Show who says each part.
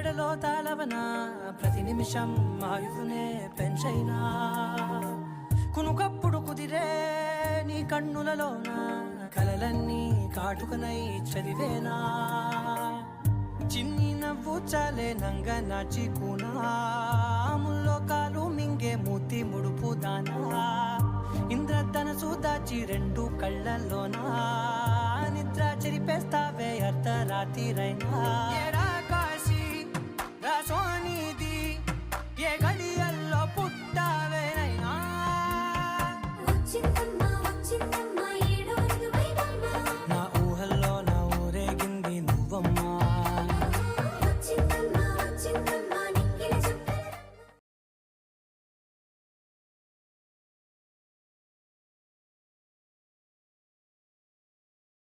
Speaker 1: మెడలో తాళవన ప్రతి నిమిషం ఆయువునే పెంచైనా కునుకప్పుడు కుదిరే నీ కన్నులలోన కలలన్నీ కాటుకనై చదివేనా చిన్ని నవ్వు చాలే నంగ నాచికునాముల్లో కాలు మింగే మూతి ముడుపు దానా ఇంద్రధనసు దాచి రెండు కళ్ళల్లోనా నిద్ర చెరిపేస్తావే అర్ధరాత్రిరైనా